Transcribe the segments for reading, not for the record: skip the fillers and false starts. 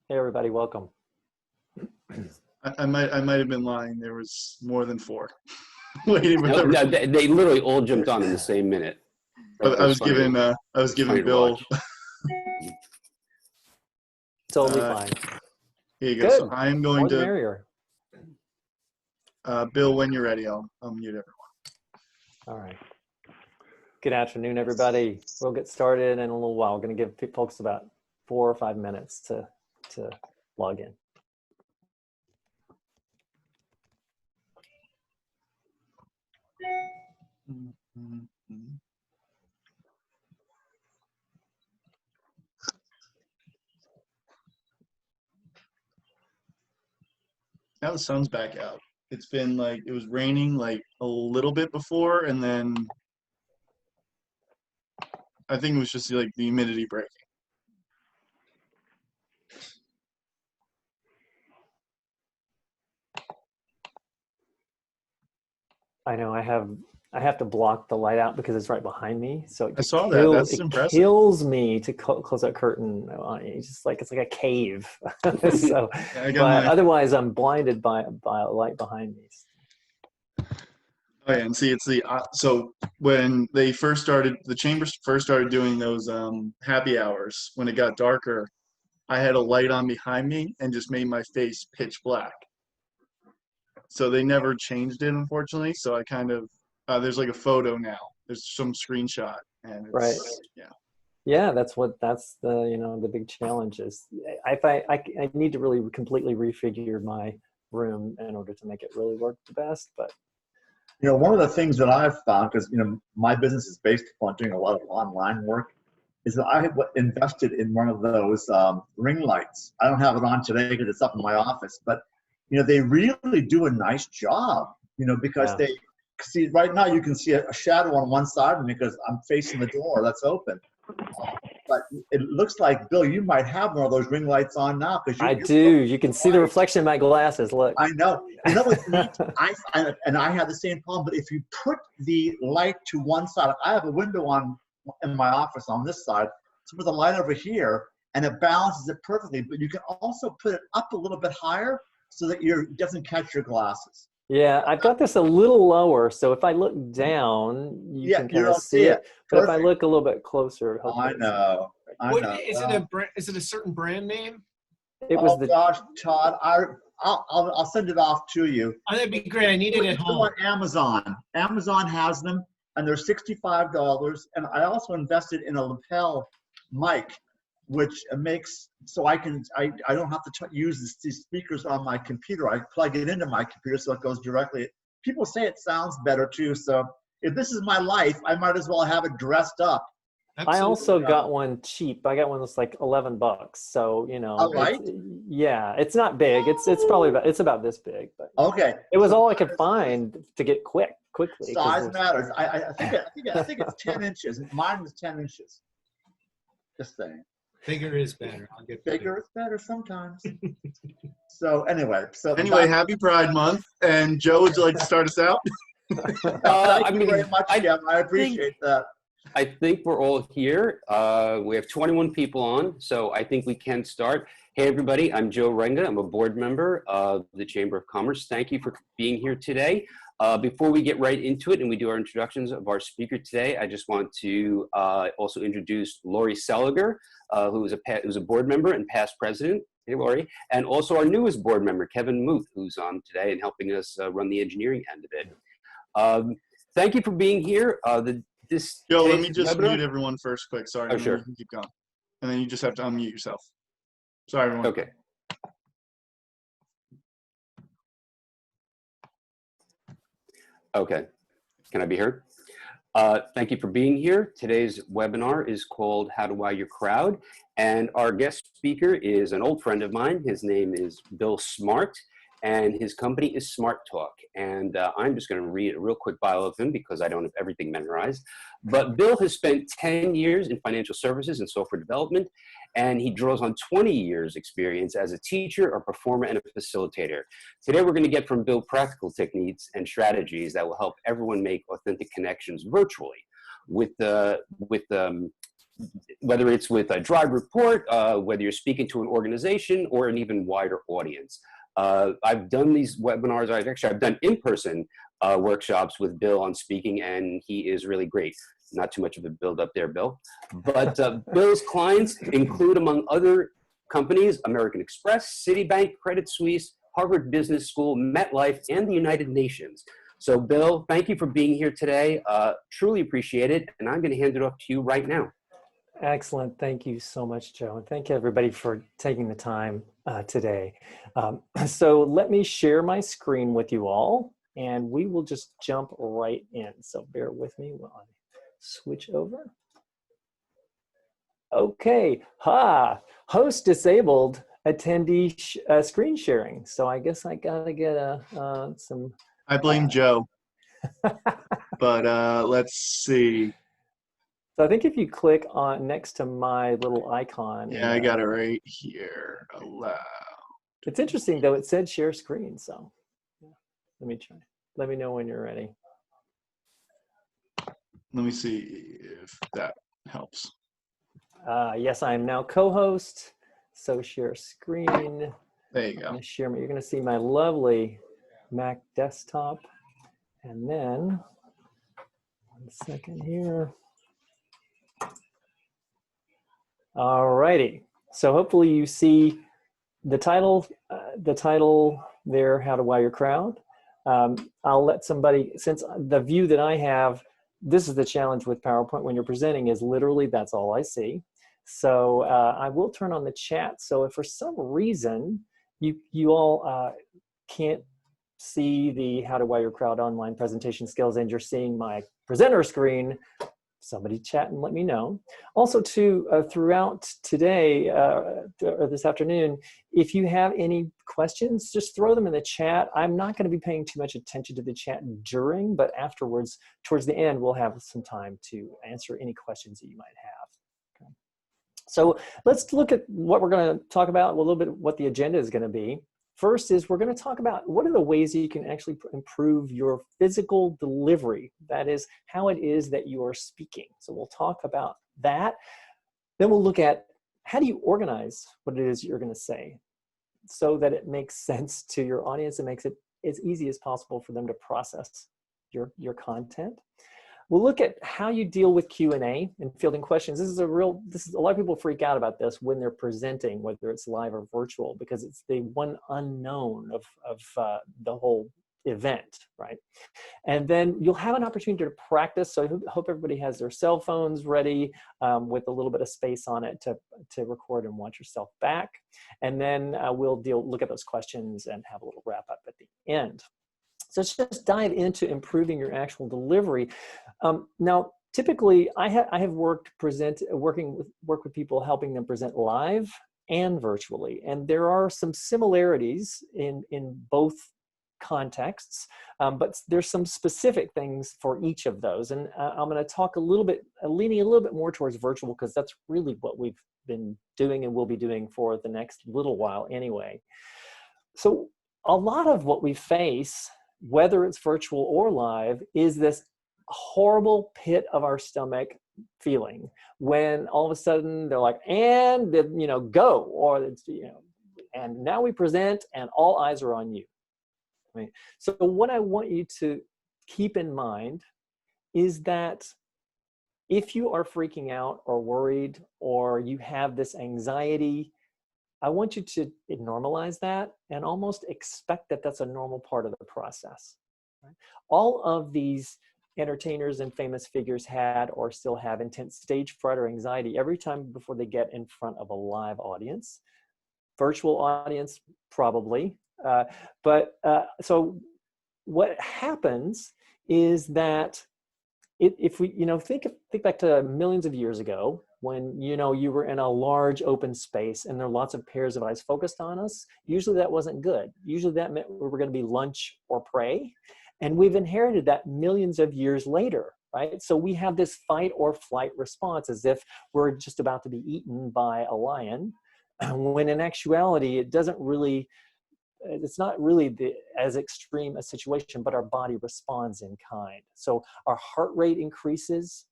Hey everybody, welcome. I might have been lying. There was more than four waiting with No, they literally all jumped on in the same minute. I was giving Bill. Totally fine. Here you go. Good. So I am going More the to merrier. Bill, when you're ready, I'll mute everyone. All right. Good afternoon, everybody. We'll get started in a little while. We're going to give folks about 4 or 5 minutes to log in. Now the sun's back out. It's been like, it was raining like a little bit before, and then I think it was just like the humidity breaking. I know I have to block the light out because it's right behind me. So I saw that. That's it impressive. kills me to close that curtain. It's like a cave. So, but otherwise I'm blinded by a light behind me. Oh yeah, and see, it's the so when they first started, the chambers first started doing those happy hours. When it got darker, I had a light on behind me and just made my face pitch black. So they never changed it, unfortunately. So I kind of there's like a photo now. There's some screenshot, and it's, right. Yeah. Yeah, that's the the big challenge is. I need to really completely refigure my room in order to make it really work the best, but. One of the things that I've found, because, my business is based upon doing a lot of online work, is that I have invested in one of those ring lights. I don't have it on today because it's up in my office, but, they really do a nice job, because Yeah. see, right now you can see a shadow on one side of me because I'm facing the door that's open. But it looks like, Bill, you might have one of those ring lights on now. I do. You can see the reflection in my glasses. Look. I know. You know what's neat? I have the same problem, but if you put the light to one side, I have a window in my office on this side, so put the light over here, and it balances it perfectly. But you can also put it up a little bit higher so that it doesn't catch your glasses. Yeah, I've got this a little lower, so if I look down, you can kind of see it. But if I look a little bit closer, I know. Is it a certain brand name? It was gosh, Todd, I'll send it off to you. Oh, that'd be great. I need it at home. On Amazon. Amazon has them, and they're $65. And I also invested in a lapel mic, which makes so I don't have to use these speakers on my computer. I plug it into my computer so it goes directly. People say it sounds better too. So if this is my life, I might as well have it dressed up. Absolutely. I also got one cheap. I got one that's like $11. So right? Yeah, it's not big. It's probably about this big. But okay, it was all I could find to get quickly. Size matters. I think it's 10 inches. Mine was 10 inches. Just saying. Bigger is better. I'll get bigger is better sometimes. Anyway, happy Pride Month. And Joe, would you like to start us out? Thank you very much, Kevin. I appreciate that. I think we're all here. We have 21 people on, so I think we can start. Hey, everybody, I'm Joe Renga. I'm a board member of the Chamber of Commerce. Thank you for being here today. Before we get right into it and we do our introductions of our speaker today, I just want to also introduce Lori Seliger, who is a board member and past president. Hey, Lori. And also our newest board member, Kevin Muth, who's on today and helping us run the engineering end of it. Thank you for being here. Joe, let me just mute everyone first quick. Sorry. Oh, sure. You can keep going. And then you just have to unmute yourself. Sorry, everyone. Okay. Okay. Can I be heard? Thank you for being here. Today's webinar is called How to Wow Your Crowd. And our guest speaker is an old friend of mine. His name is Bill Smart, and his company is Smart Talk. And I'm just going to read a real quick bio of him because I don't have everything memorized. But Bill has spent 10 years in financial services and software development, and he draws on 20 years experience as a teacher, a performer, and a facilitator. Today, we're going to get from Bill practical techniques and strategies that will help everyone make authentic connections virtually with whether it's with a drive report, whether you're speaking to an organization or an even wider audience. I've done these webinars. I've done in-person workshops with Bill on speaking, and he is really great. Not too much of a build up there, Bill. But Bill's clients include, among other companies, American Express, Citibank, Credit Suisse, Harvard Business School, MetLife, and the United Nations. So Bill, thank you for being here today. Truly appreciate it. And I'm going to hand it off to you right now. Excellent. Thank you so much, Joe. And thank you everybody for taking the time today. So let me share my screen with you all, and we will just jump right in. So bear with me while I switch over. Okay. Host disabled attendee screen sharing. So I guess I got to get some. I blame Joe. But let's see. So I think if you click on next to my little icon. Yeah, I got it right here. Allow. It's interesting though, it said share screen. So yeah. Let me try. Let me know when you're ready. Let me see if that helps. Yes, I am now co-host. So share screen. There you go. I'm gonna share you're going to see my lovely Mac desktop. And then, 1 second here. All righty. So hopefully you see the title there, How to Wow Your Crowd. I'll let somebody, since the view that I have, this is the challenge with PowerPoint when you're presenting is literally that's all I see. So I will turn on the chat. So if for some reason you all can't see the How to Wow Your Crowd online presentation skills and you're seeing my presenter screen, somebody chat and let me know. Also too, throughout today or this afternoon, if you have any questions, just throw them in the chat. I'm not going to be paying too much attention to the chat during, but afterwards, towards the end, we'll have some time to answer any questions that you might have. Okay. So let's look at what we're going to talk about, a little bit what the agenda is going to be. First is we're going to talk about what are the ways that you can actually improve your physical delivery. That is how it is that you are speaking. So we'll talk about that. Then we'll look at how do you organize what it is you're going to say so that it makes sense to your audience and makes it as easy as possible for them to process your content. We'll look at how you deal with Q&A and fielding questions. This is a lot of people freak out about this when they're presenting, whether it's live or virtual, because it's the one unknown of the whole event, right? And then you'll have an opportunity to practice. So I hope everybody has their cell phones ready with a little bit of space on it to record and watch yourself back. And then we'll look at those questions and have a little wrap up at the end. So let's just dive into improving your actual delivery. Now, typically, I have worked with people helping them present live and virtually, and there are some similarities in both contexts, but there's some specific things for each of those. And I'm going to talk leaning a little bit more towards virtual because that's really what we've been doing and will be doing for the next little while anyway. So a lot of what we face, whether it's virtual or live, is this horrible pit of our stomach feeling when all of a sudden they're like, and go, or it's, and now we present and all eyes are on you. Right? So what I want you to keep in mind is that if you are freaking out or worried or you have this anxiety, I want you to normalize that and almost expect that that's a normal part of the process. Right? All of these entertainers and famous figures had or still have intense stage fright or anxiety every time before they get in front of a live audience. Virtual audience, probably. So what happens is that if we think back to millions of years ago when you were in a large open space and there are lots of pairs of eyes focused on us, usually that wasn't good. Usually that meant we were going to be lunch or prey, and we've inherited that millions of years later, right? So we have this fight or flight response as if we're just about to be eaten by a lion, when in actuality it's not really as extreme a situation, but our body responds in kind. So our heart rate increases,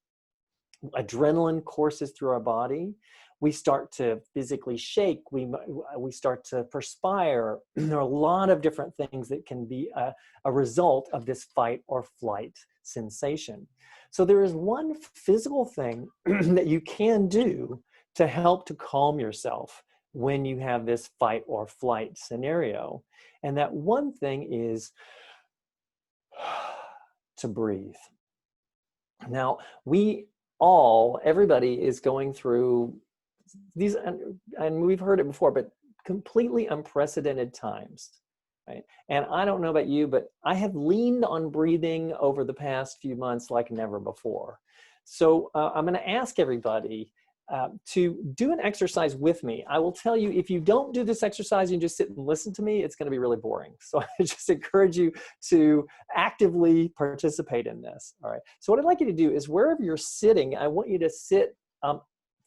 adrenaline courses through our body. We start to physically shake. We start to perspire. There are a lot of different things that can be a result of this fight or flight sensation. So there is one physical thing that you can do to help to calm yourself when you have this fight or flight scenario. And that one thing is to breathe. Now, everybody is going through these, and we've heard it before, but completely unprecedented times, right? And I don't know about you, but I have leaned on breathing over the past few months like never before. So I'm going to ask everybody to do an exercise with me. I will tell you, if you don't do this exercise and just sit and listen to me, it's going to be really boring. So I just encourage you to actively participate in this. All right. So what I'd like you to do is, wherever you're sitting, I want you to sit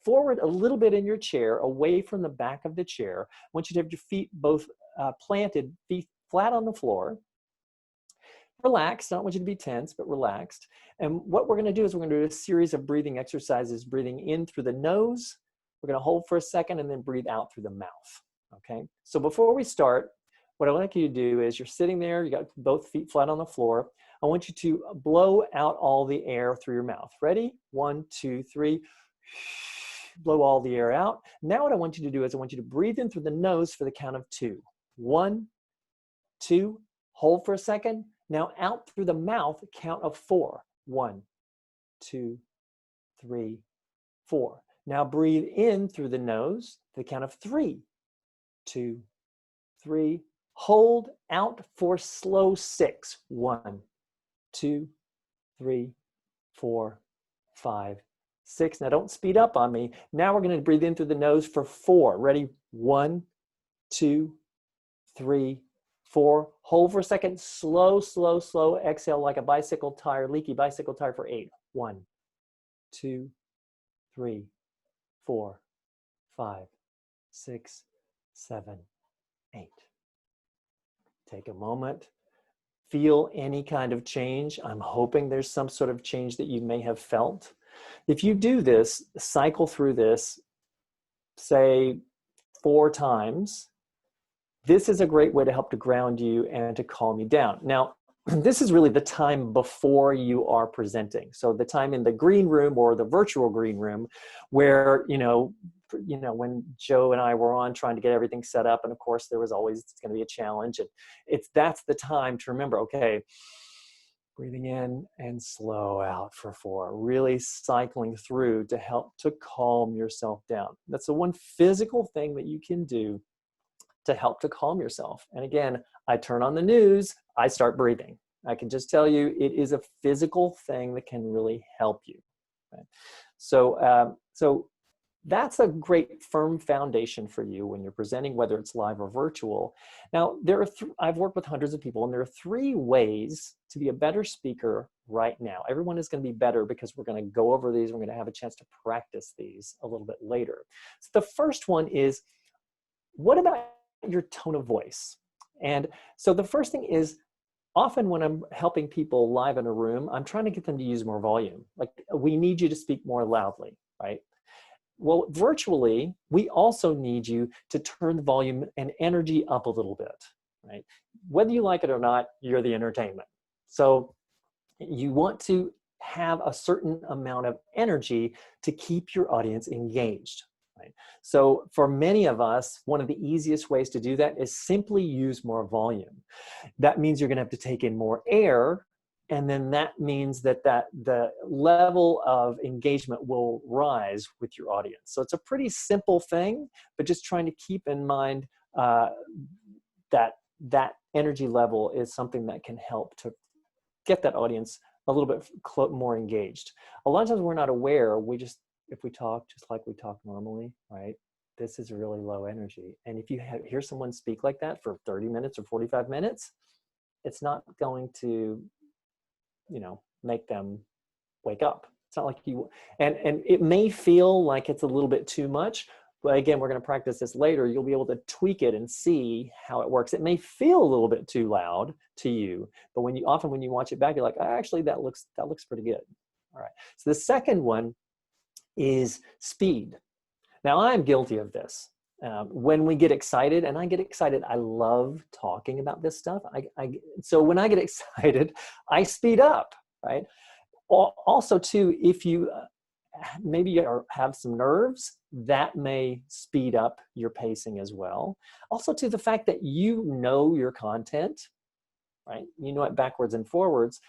forward a little bit in your chair, away from the back of the chair. I want you to have your feet both planted, feet flat on the floor. Relaxed. I don't want you to be tense, but relaxed. And what we're going to do is we're going to do a series of breathing exercises, breathing in through the nose. We're going to hold for a second and then breathe out through the mouth. Okay. So before we start, what I'd like you to do is, you're sitting there, you got both feet flat on the floor. I want you to blow out all the air through your mouth. Ready? 1, 2, 3. Blow all the air out. Now what I want you to do is I want you to breathe in through the nose for the count of 2. 1, 2, hold for a second. Now out through the mouth, count of 4. 1, 2, 3, 4. Now breathe in through the nose for the count of 3. 2, 3. Hold out for slow 6. 1, 2, 3, 4, 5, 6. Now don't speed up on me. Now we're going to breathe in through the nose for 4. Ready? 1, 2, 3, 4. Hold for a second. Slow, slow, slow. Exhale like a bicycle tire, leaky bicycle tire for 8. 1, 2, 3, 4, 5, 6, 7, 8. Take a moment. Feel any kind of change. I'm hoping there's some sort of change that you may have felt. If you do this, cycle through this, say 4 times, this is a great way to help to ground you and to calm you down. Now, this is really the time before you are presenting. So the time in the green room or the virtual green room where, when Joe and I were on trying to get everything set up, and of course there was always going to be a challenge, and that's the time to remember, okay, breathing in and slow out for 4, really cycling through to help to calm yourself down. That's the one physical thing that you can do to help to calm yourself. And again, I turn on the news, I start breathing. I can just tell you, it is a physical thing that can really help you. Right? So that's a great firm foundation for you when you're presenting, whether it's live or virtual. Now, I've worked with hundreds of people, and there are 3 ways to be a better speaker right now. Everyone is going to be better because we're going to go over these. We're going to have a chance to practice these a little bit later. So the first one is, what about your tone of voice? And so the first thing is, often when I'm helping people live in a room, I'm trying to get them to use more volume. Like, we need you to speak more loudly, right? Well, virtually, we also need you to turn the volume and energy up a little bit, right? Whether you like it or not, you're the entertainment. So you want to have a certain amount of energy to keep your audience engaged, right? So for many of us, one of the easiest ways to do that is simply use more volume. That means you're going to have to take in more air. And then that means that the level of engagement will rise with your audience. So it's a pretty simple thing, but just trying to keep in mind that energy level is something that can help to get that audience a little bit more engaged. A lot of times we're not aware. If we talk just like we talk normally, right? This is really low energy. And if you hear someone speak like that for 30 minutes or 45 minutes, it's not going to make them wake up. It's not like and it may feel like it's a little bit too much, but again, we're going to practice this later. You'll be able to tweak it and see how it works. It may feel a little bit too loud to you, but when you watch it back, you're like, actually, that looks pretty good. All right. So the second one is speed. Now, I'm guilty of this. When we get excited, and I get excited, I love talking about this stuff. So when I get excited, I speed up, right? Also, too, if you maybe you have some nerves, that may speed up your pacing as well. Also, to the fact that you know your content, right? You know it backwards and forwards.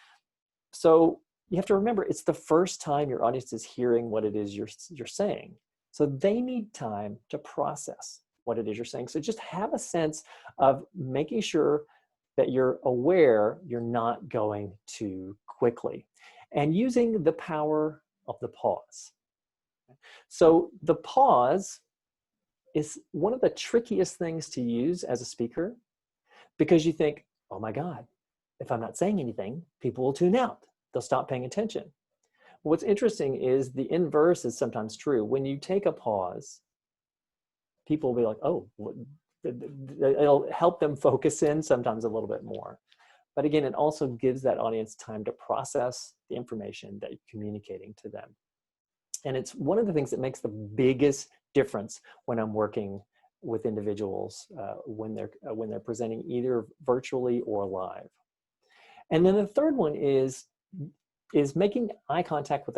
So you have to remember, it's the first time your audience is hearing what it is you're saying. So they need time to process what it is you're saying. So just have a sense of making sure that you're aware you're not going too quickly, and using the power of the pause. So the pause is one of the trickiest things to use as a speaker, because you think, oh my God, if I'm not saying anything, people will tune out. They'll stop paying attention. What's interesting is the inverse is sometimes true. When you take a pause, people will be like, oh, it'll help them focus in sometimes a little bit more. But again, it also gives that audience time to process the information that you're communicating to them. And it's one of the things that makes the biggest difference when I'm working with individuals when they're presenting either virtually or live. And then the third one is making eye contact with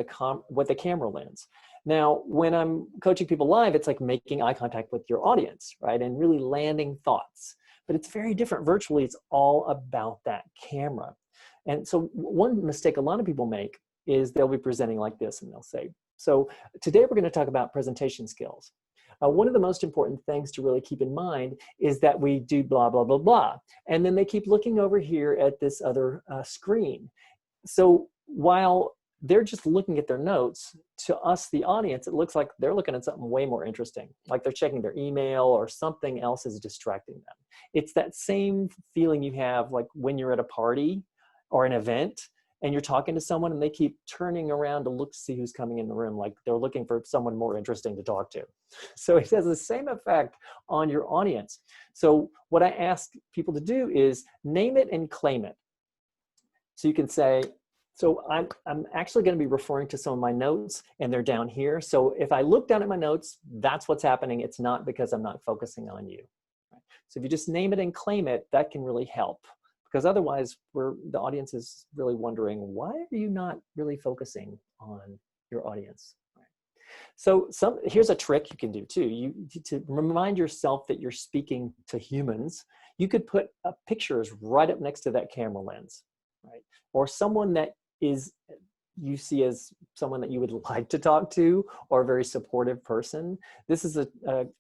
the camera lens. Now, when I'm coaching people live, it's like making eye contact with your audience, right? And really landing thoughts. But it's very different virtually. It's all about that camera. And so one mistake a lot of people make is they'll be presenting like this, and they'll say, so today we're going to talk about presentation skills. One of the most important things to really keep in mind is that we do blah, blah, blah, blah. And then they keep looking over here at this other screen. So while they're just looking at their notes, to us, the audience, it looks like they're looking at something way more interesting, like they're checking their email or something else is distracting them. It's that same feeling you have like when you're at a party or an event and you're talking to someone and they keep turning around to look to see who's coming in the room, like they're looking for someone more interesting to talk to. So it has the same effect on your audience. So what I ask people to do is name it and claim it. So you can say, so I'm actually going to be referring to some of my notes, and they're down here. So if I look down at my notes, that's what's happening. It's not because I'm not focusing on you. So if you just name it and claim it, that can really help. Because otherwise, the audience is really wondering, why are you not really focusing on your audience? So here's a trick you can do too. To remind yourself that you're speaking to humans, you could put pictures right up next to that camera lens, right? Or someone that you see as someone that you would like to talk to, or a very supportive person. This is a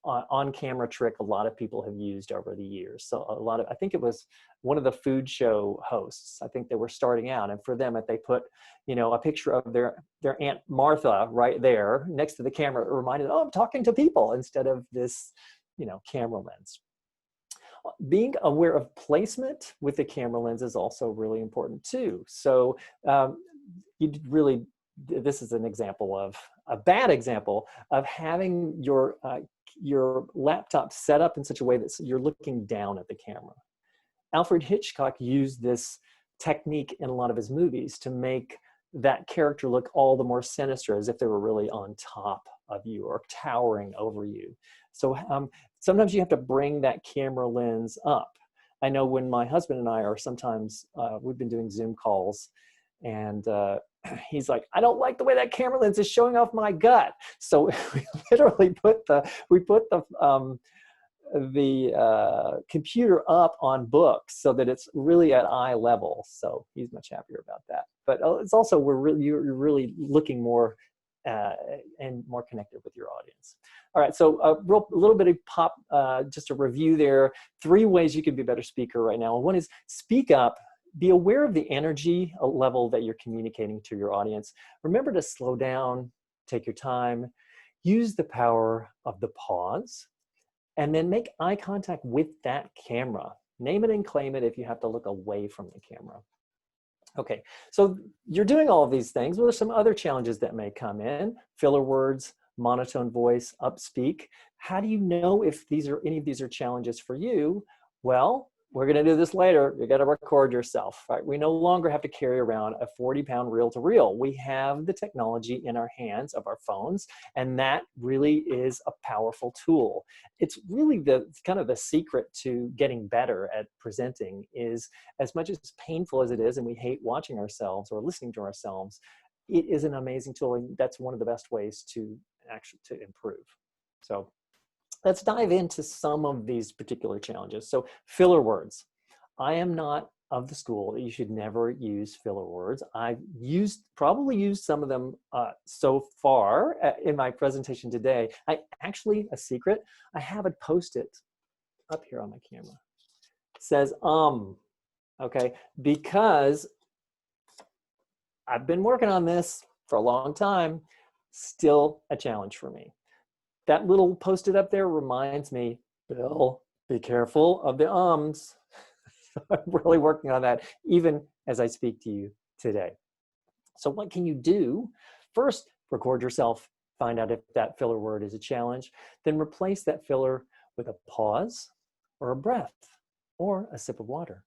on-camera trick a lot of people have used over the years. So I think it was one of the food show hosts. I think they were starting out, and for them, if they put, a picture of their Aunt Martha right there next to the camera, it reminded, oh, I'm talking to people, instead of this, camera lens. Being aware of placement with the camera lens is also really important too. So this is an example of a bad example of having your laptop set up in such a way that you're looking down at the camera. Alfred Hitchcock used this technique in a lot of his movies to make that character look all the more sinister, as if they were really on top of you or towering over you. So sometimes you have to bring that camera lens up. I know when my husband and I are sometimes, we've been doing Zoom calls, and he's like, I don't like the way that camera lens is showing off my gut. So we literally put the computer up on books so that it's really at eye level. So he's much happier about that. But it's also, you're really looking more and more connected with your audience. All right, so a little bit of just a review there. 3 ways you can be a better speaker right now. One is speak up. Be aware of the energy level that you're communicating to your audience. Remember to slow down, take your time, use the power of the pause, and then make eye contact with that camera. Name it and claim it if you have to look away from the camera. Okay, so you're doing all of these things. Well, there's some other challenges that may come in. Filler words, monotone voice, upspeak. How do you know if any of these are challenges for you? Well, we're going to do this later. You got to record yourself, right? We no longer have to carry around a 40-pound reel-to-reel. We have the technology in our hands of our phones, and that really is a powerful tool. It's really the kind of the secret to getting better at presenting is, as much as painful as it is, and we hate watching ourselves or listening to ourselves, it is an amazing tool, and that's one of the best ways to actually to improve. So let's dive into some of these particular challenges. So filler words. I am not of the school that you should never use filler words. I've probably used some of them so far in my presentation today. I actually, a secret, I have it posted up here on my camera. It says, okay, because I've been working on this for a long time, still a challenge for me. That little post-it up there reminds me, Bill, be careful of the ums. I'm really working on that, even as I speak to you today. So what can you do? First, record yourself, find out if that filler word is a challenge, then replace that filler with a pause or a breath or a sip of water.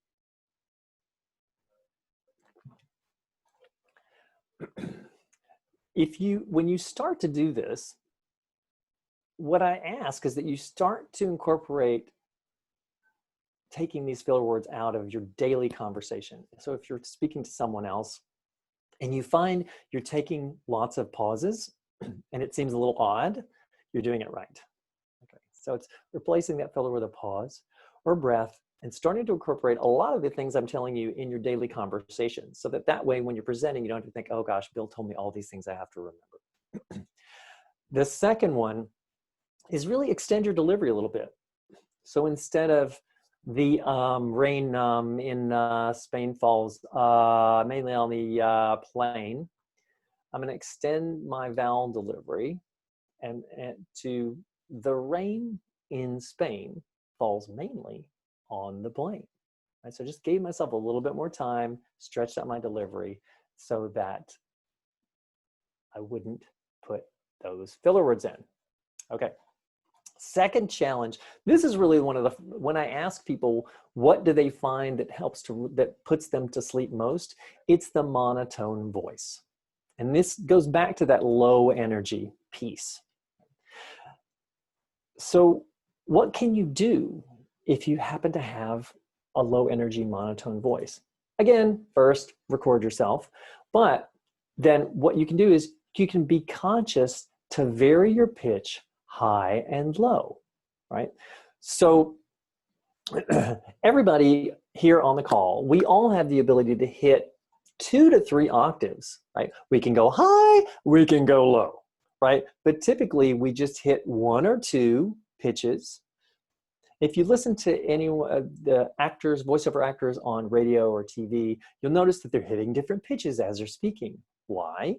When you start to do this, what I ask is that you start to incorporate taking these filler words out of your daily conversation. So if you're speaking to someone else and you find you're taking lots of pauses and it seems a little odd, you're doing it right. Okay, so it's replacing that filler with a pause or breath and starting to incorporate a lot of the things I'm telling you in your daily conversation, so that way when you're presenting, you don't have to think, oh gosh, Bill told me all these things I have to remember. The second one is really extend your delivery a little bit. So instead of the rain in Spain falls mainly on the plain, I'm going to extend my vowel delivery and to the rain in Spain falls mainly on the plain. Right? So just gave myself a little bit more time, stretched out my delivery so that I wouldn't put those filler words in. Okay. Second challenge, this is really one of the, when I ask people, what do they find that puts them to sleep most? It's the monotone voice. And this goes back to that low energy piece. So what can you do if you happen to have a low energy monotone voice? Again, first, record yourself. But then what you can do is you can be conscious to vary your pitch high and low, right? So everybody here on the call, we all have the ability to hit 2 to 3 octaves, right? We can go high, we can go low, right? But typically we just hit 1 or 2 pitches. If you listen to any of the actors, voiceover actors on radio or TV, you'll notice that they're hitting different pitches as they're speaking. Why?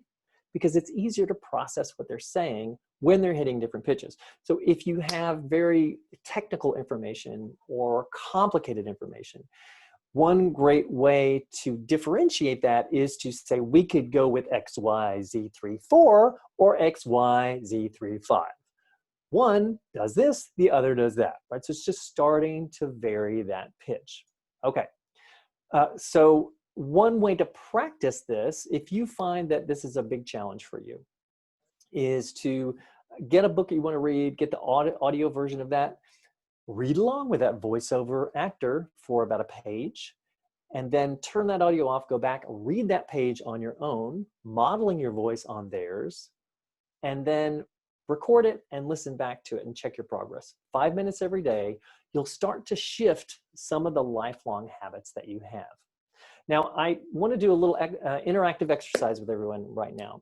Because it's easier to process what they're saying when they're hitting different pitches. So if you have very technical information or complicated information, one great way to differentiate that is to say we could go with XYZ34 or XYZ35. One does this, the other does that, right? So it's just starting to vary that pitch. Okay, so one way to practice this, if you find that this is a big challenge for you, is to get a book that you want to read, get the audio version of that, read along with that voiceover actor for about a page, and then turn that audio off, go back, read that page on your own, modeling your voice on theirs, and then record it and listen back to it and check your progress. 5 minutes every day, you'll start to shift some of the lifelong habits that you have. Now, I want to do a little interactive exercise with everyone right now.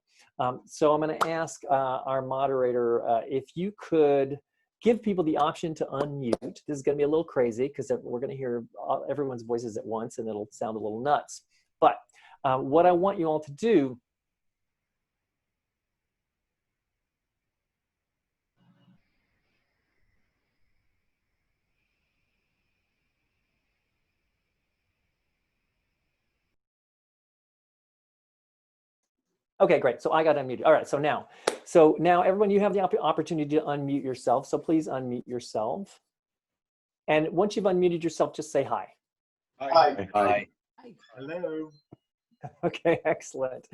So I'm going to ask our moderator if you could give people the option to unmute. This is going to be a little crazy because we're going to hear everyone's voices at once and it'll sound a little nuts. But what I want you all to do Okay, great. So I got unmuted. All right, so now everyone, you have the opportunity to unmute yourself. So please unmute yourself. And once you've unmuted yourself, just say hi. Hi. Hi. Hello. Okay, excellent.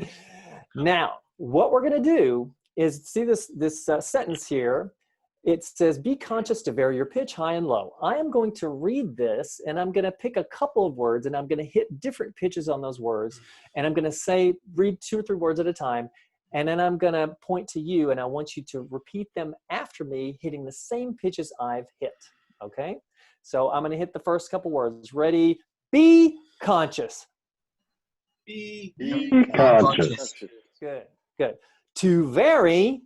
Now, what we're going to do is see this sentence here. It says, be conscious to vary your pitch high and low. I am going to read this, and I'm going to pick a couple of words, and I'm going to hit different pitches on those words. And I'm going to read 2 or 3 words at a time. And then I'm going to point to you, and I want you to repeat them after me, hitting the same pitches I've hit. Okay? So I'm going to hit the first couple words. Ready? Be conscious. Be Conscious. Good, good. To vary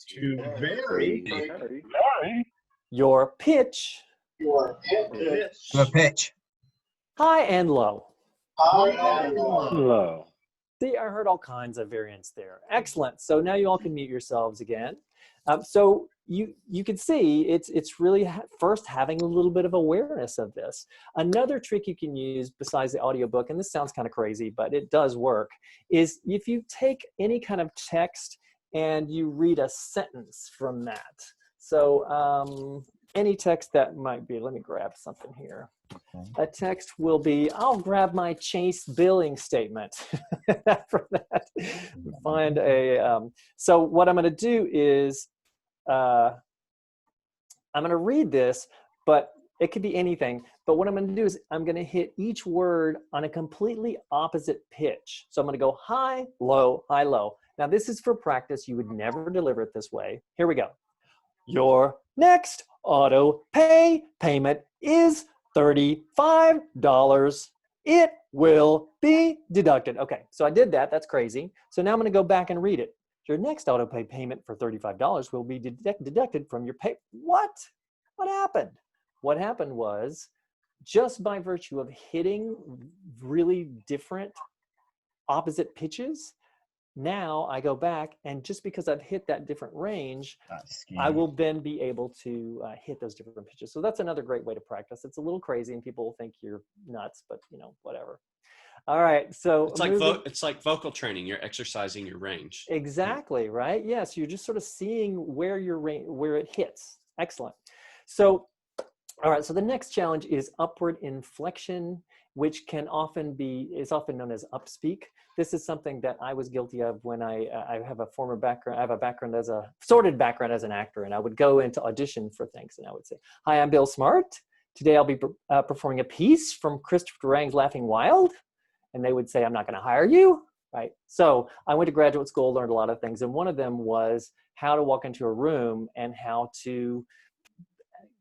to vary your pitch The pitch. high and low. Low. See, I heard all kinds of variants there. Excellent. So now you all can mute yourselves again. So you can see it's really first having a little bit of awareness of this. Another trick you can use besides the audiobook, and this sounds kind of crazy, but it does work, is if you take any kind of text and you read a sentence from that. So any text that might be, let me grab something here. A text will be, I'll grab my Chase billing statement. For that, find a, so what I'm going to do is, I'm going to read this, but it could be anything. But what I'm going to do is I'm going to hit each word on a completely opposite pitch. So I'm going to go high, low, high, low. Now this is for practice. You would never deliver it this way. Here we go. Your next auto pay payment is $35. It will be deducted. Okay, so I did that. That's crazy. So now I'm going to go back and read it. Your next auto pay payment for $35 will be deducted from your pay. What? What happened? What happened was, just by virtue of hitting really different opposite pitches, now I go back, and just because I've hit that different range, I will then be able to hit those different pitches. So that's another great way to practice. It's a little crazy and people will think you're nuts, but you know, whatever. All right, so it's like vocal training. You're exercising your range. Exactly, right? Yes, you're just sort of seeing where your range, where it hits. Excellent. So, all right, so the next challenge is upward inflection, which is often known as upspeak. This is something that I was guilty of when I have a former background. I have a background as a sorted background as an actor, and I would go into audition for things, and I would say, "Hi, I'm Bill Smart. Today I'll be performing a piece from Christopher Durang's Laughing Wild," and they would say, "I'm not going to hire you." Right. So I went to graduate school, learned a lot of things, and one of them was how to walk into a room and how to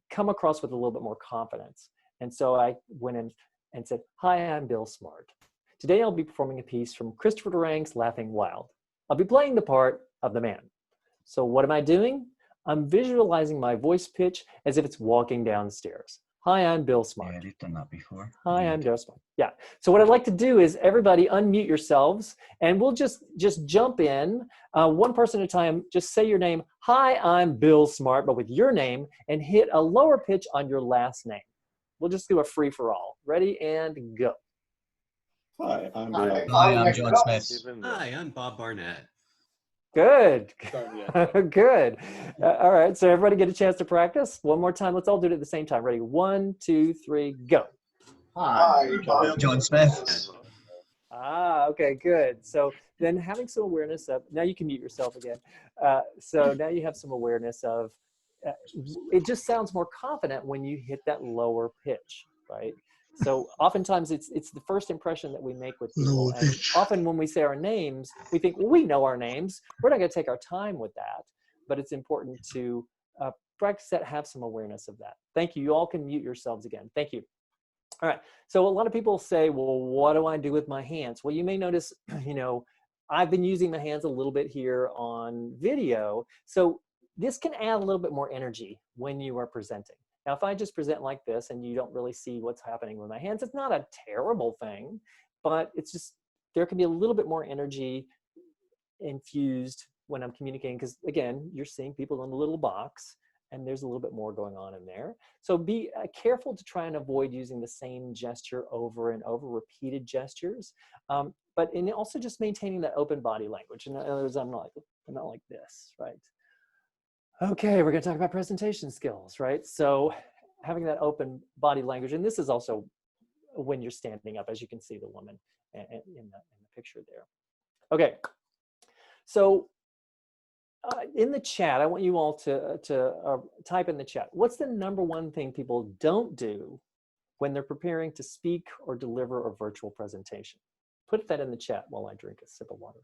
come across with a little bit more confidence. And so I went in and said, "Hi, I'm Bill Smart. Today I'll be performing a piece from Christopher Durang's Laughing Wild. I'll be playing the part of the man." So what am I doing? I'm visualizing my voice pitch as if it's walking downstairs. "Hi, I'm Bill Smart." Yeah, you've done that before. Hi, I'm Bill Smart. Yeah. So what I'd like to do is everybody unmute yourselves, and we'll just jump in one person at a time. Just say your name. "Hi, I'm Bill Smart," but with your name, and hit a lower pitch on your last name. We'll just do a free for all. Ready and go. Hi, I'm Hi, I'm John Smith. Hi, I'm Bob Barnett. Good. Good. All right. So everybody get a chance to practice. One more time. Let's all do it at the same time. Ready? 1, 2, 3, go. Hi, John Smith. Okay, good. So then having some awareness of, now you can mute yourself again. So now you have some awareness of, it just sounds more confident when you hit that lower pitch, right? So oftentimes it's the first impression that we make with people. And often when we say our names, we think, well, we know our names. We're not going to take our time with that. But it's important to practice that, have some awareness of that. Thank you. You all can mute yourselves again. Thank you. All right. So a lot of people say, well, what do I do with my hands? Well, you may notice, you know, I've been using my hands a little bit here on video. So this can add a little bit more energy when you are presenting. Now, if I just present like this and you don't really see what's happening with my hands, it's not a terrible thing, but it's just, there can be a little bit more energy infused when I'm communicating, because again, you're seeing people in a little box and there's a little bit more going on in there. So be careful to try and avoid using the same gesture over and over, repeated gestures, but in also just maintaining that open body language. In other words, I'm not like this, right? Okay, we're gonna talk about presentation skills, right? So having that open body language. And this is also when you're standing up, as you can see the woman in the picture there. Okay, so in the chat, I want you all to type in the chat. What's the number one thing people don't do when they're preparing to speak or deliver a virtual presentation? Put that in the chat while I drink a sip of water.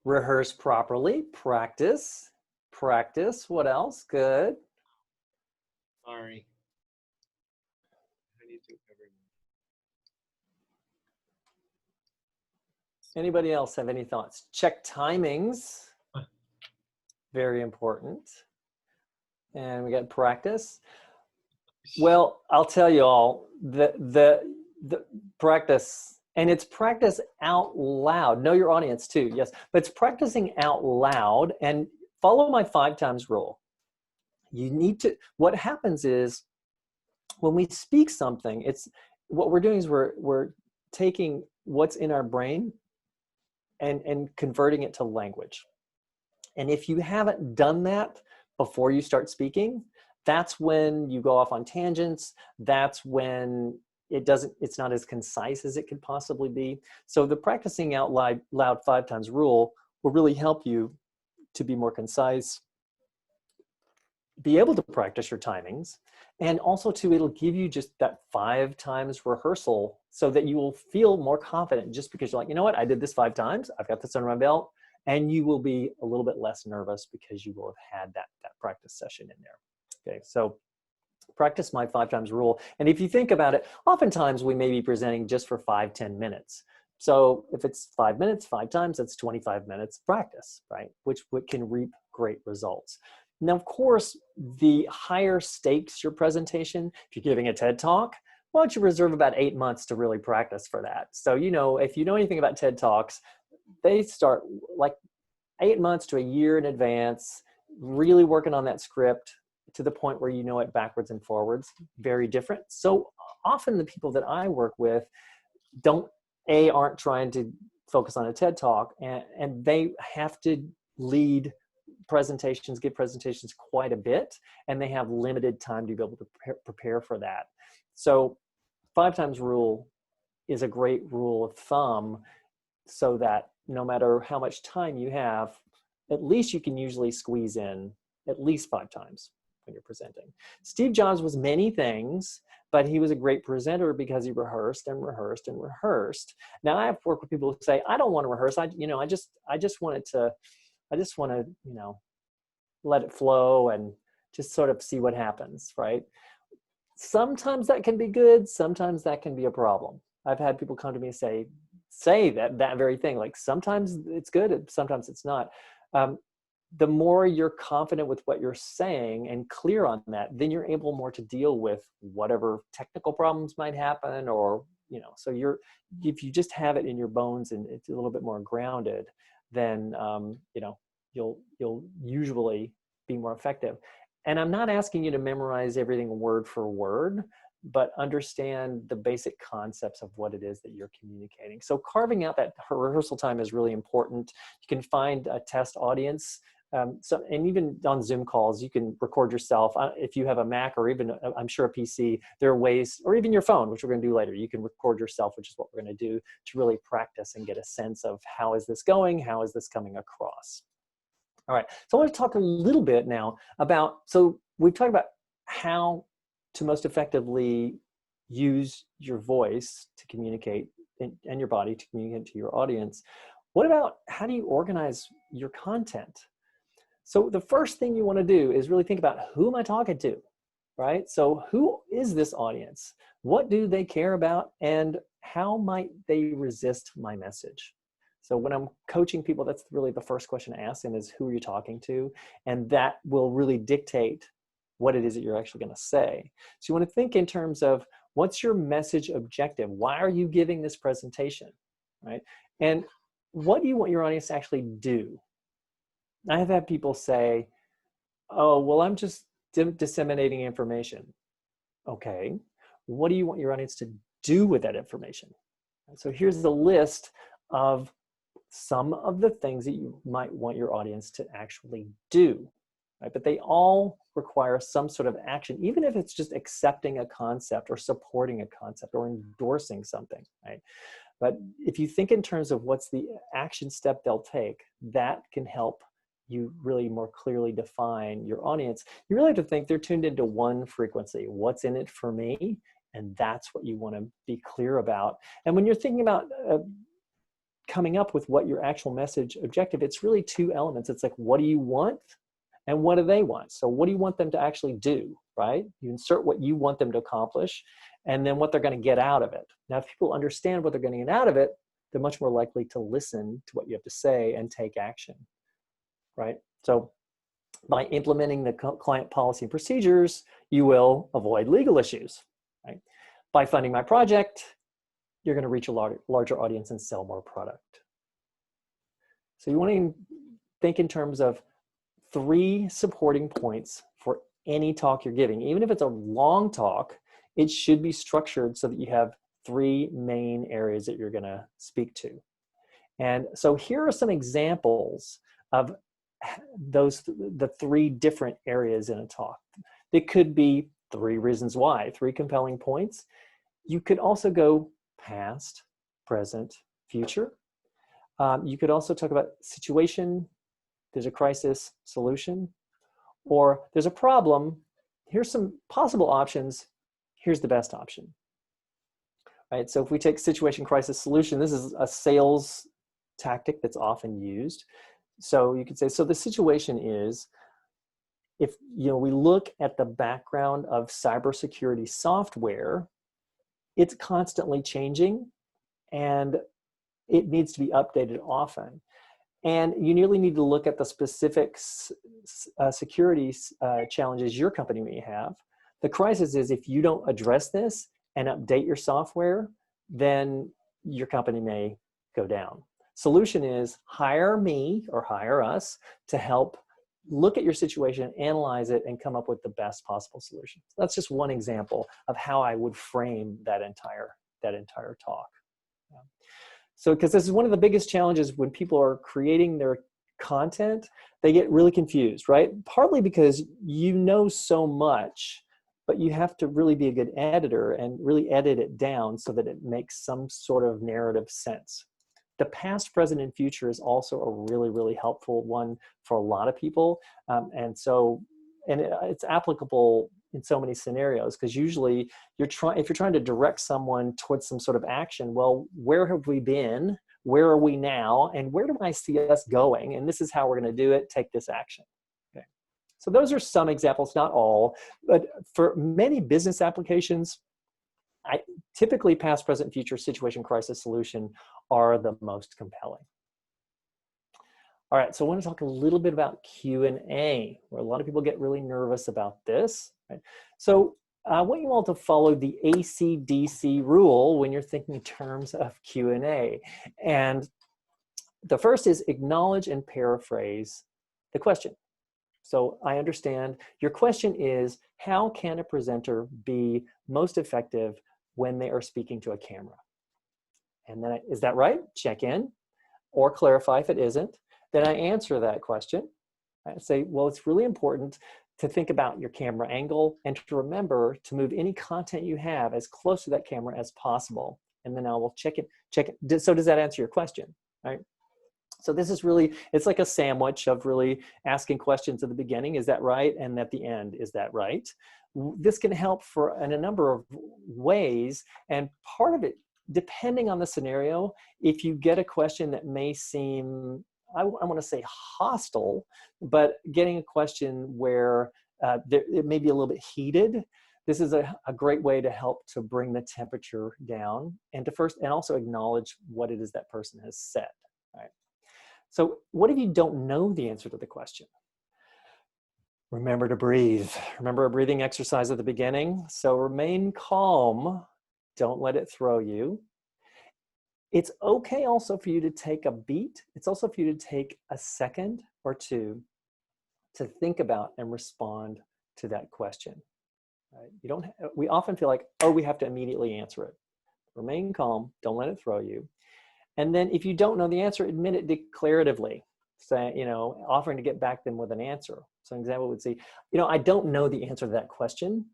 Rehearse properly, practice, practice. What else? Good. Sorry. I need to cover. Anybody else have any thoughts? Check timings. Very important. And we got practice. Well, I'll tell you all, the practice, and it's practice out loud. Know your audience too, yes, but it's practicing out loud, and follow my 5 times rule. You need to, what happens is when we speak something, it's what we're doing is we're taking what's in our brain and converting it to language. And if you haven't done that before you start speaking, that's when you go off on tangents. That's when it's not as concise as it could possibly be. So the practicing out loud 5 times rule will really help you to be more concise, be able to practice your timings, and also it'll give you just that 5 times rehearsal so that you will feel more confident just because you're like, you know what, I did this 5 times, I've got this under my belt, and you will be a little bit less nervous because you will have had that practice session in there. Okay, so practice my 5 times rule. And if you think about it, oftentimes we may be presenting just for 5-10 minutes. So if it's 5 minutes, 5 times, that's 25 minutes of practice, right? Which can reap great results. Now, of course, the higher stakes your presentation, if you're giving a TED Talk, why don't you reserve about 8 months to really practice for that? So, you know, if you know anything about TED Talks, they start like 8 months to a year in advance, really working on that script to the point where you know it backwards and forwards. Very different. So often the people that I work with aren't trying to focus on a TED Talk, and they have to lead presentations, give presentations quite a bit, and they have limited time to be able to prepare for that. So 5 times rule is a great rule of thumb, so that no matter how much time you have, at least you can usually squeeze in at least 5 times when you're presenting. Steve Jobs was many things, but he was a great presenter because he rehearsed and rehearsed and rehearsed. Now I have worked with people who say, I don't want to rehearse. I just want to, you know, let it flow and just sort of see what happens, right? Sometimes that can be good. Sometimes that can be a problem. I've had people come to me and say that very thing. Like sometimes it's good, sometimes it's not. The more you're confident with what you're saying and clear on that, then you're able more to deal with whatever technical problems might happen, or, you know, so if you just have it in your bones and it's a little bit more grounded, then, you know, you'll usually be more effective. And I'm not asking you to memorize everything word for word, but understand the basic concepts of what it is that you're communicating. So carving out that rehearsal time is really important. You can find a test audience. And even on Zoom calls, you can record yourself. If you have a Mac or even, I'm sure, a PC, there are ways, or even your phone, which we're going to do later, you can record yourself, which is what we're going to do to really practice and get a sense of how is this going? How is this coming across? All right, so I want to talk a little bit now about, so we've talked about how to most effectively use your voice to communicate and your body to communicate to your audience. What about how do you organize your content? So the first thing you want to do is really think about, who am I talking to, right? So who is this audience? What do they care about? And how might they resist my message? So when I'm coaching people, that's really the first question I ask them is, who are you talking to? And that will really dictate what it is that you're actually going to say. So you want to think in terms of, what's your message objective? Why are you giving this presentation, right? And what do you want your audience to actually do? I have had people say, oh, well, I'm just disseminating information. Okay, what do you want your audience to do with that information? So here's the list of some of the things that you might want your audience to actually do, right? But they all require some sort of action, even if it's just accepting a concept or supporting a concept or endorsing something, right? But if you think in terms of what's the action step they'll take, that can help you really more clearly define your audience. You really have to think they're tuned into one frequency. What's in it for me? And that's what you want to be clear about. And when you're thinking about coming up with what your actual message objective, it's really two elements. It's like, what do you want? And what do they want? So what do you want them to actually do, right? You insert what you want them to accomplish and then what they're going to get out of it. Now, if people understand what they're going to get out of it, they're much more likely to listen to what you have to say and take action, right? So by implementing the client policy and procedures, you will avoid legal issues, right? By funding my project, you're going to reach a larger audience and sell more product. So you want to think in terms of 3 supporting points for any talk you're giving. Even if it's a long talk, it should be structured so that you have 3 main areas that you're going to speak to. And so here are some examples of the 3 different areas in a talk. It could be 3 reasons why, 3 compelling points. You could also go past, present, future. You could also talk about situation, there's a crisis, solution, or there's a problem, here's some possible options, here's the best option. Right? So if we take situation, crisis, solution, this is a sales tactic that's often used. So you could say, so the situation is, if we look at the background of cybersecurity software, it's constantly changing and it needs to be updated often. And you nearly need to look at the specific security challenges your company may have. The crisis is if you don't address this and update your software, then your company may go down. Solution is hire me or hire us to help look at your situation, analyze it, and come up with the best possible solution. So that's just one example of how I would frame that entire talk. So, because this is one of the biggest challenges when people are creating their content, they get really confused, right? Partly because you know so much, but you have to really be a good editor and really edit it down so that it makes some sort of narrative sense. The past, present, and future is also a really, really helpful one for a lot of people. And it's applicable in so many scenarios, because usually if you're trying to direct someone towards some sort of action, well, where have we been? Where are we now? And where do I see us going? And this is how we're going to do it. Take this action. Okay. So those are some examples, not all, but for many business applications, typically past, present, future, situation, crisis, solution are the most compelling. All right, so I want to talk a little bit about Q&A, where a lot of people get really nervous about this. Right? So I want you all to follow the AC/DC rule when you're thinking in terms of Q&A. And the first is acknowledge and paraphrase the question. So I understand your question is, how can a presenter be most effective when they are speaking to a camera? And then, is that right? Check in or clarify if it isn't. Then I answer that question. I say, well, it's really important to think about your camera angle and to remember to move any content you have as close to that camera as possible. And then I will check it. So does that answer your question, right? So this is really, it's like a sandwich of really asking questions at the beginning, is that right? And at the end, is that right? This can help in a number of ways. And part of it, depending on the scenario, if you get a question that may seem, I want to say hostile, but getting a question where it may be a little bit heated, this is a great way to help to bring the temperature down and also acknowledge what it is that person has said, right? So what if you don't know the answer to the question? Remember to breathe. Remember a breathing exercise at the beginning. So remain calm. Don't let it throw you. It's okay also for you to take a beat. It's also for you to take a second or two to think about and respond to that question. Right? We often feel like, oh, we have to immediately answer it. Remain calm. Don't let it throw you. And then if you don't know the answer, admit it declaratively, say, offering to get back them with an answer. So an example would say, I don't know the answer to that question,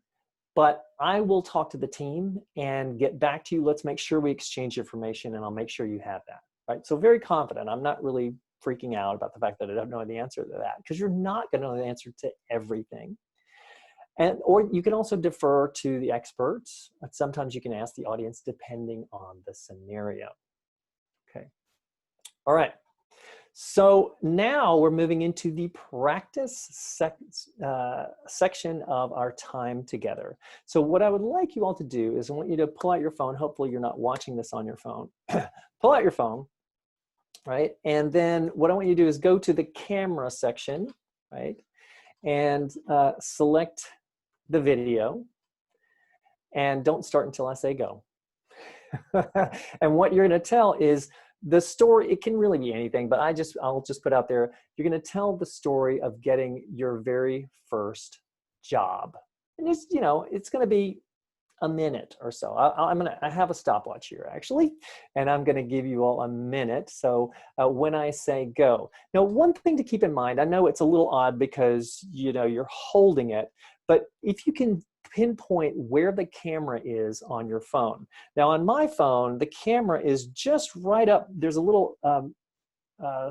but I will talk to the team and get back to you. Let's make sure we exchange information and I'll make sure you have that, right? So very confident. I'm not really freaking out about the fact that I don't know the answer to that, because you're not going to know the answer to everything. Or you can also defer to the experts. Sometimes you can ask the audience depending on the scenario. Okay. All right. So now we're moving into the practice section of our time together. So what I would like you all to do is I want you to pull out your phone. Hopefully you're not watching this on your phone. Pull out your phone, right? And then what I want you to do is go to the camera section, right? And select the video. And don't start until I say go. And what you're going to tell is the story. It can really be anything, but I'll just put out there, you're going to tell the story of getting your very first job. And it's, it's going to be a minute or so. I have a stopwatch here actually, and I'm going to give you all a minute. So when I say go. Now, one thing to keep in mind, I know it's a little odd because, you're holding it, but if you can pinpoint where the camera is on your phone. Now on my phone, the camera is just right up. There's a little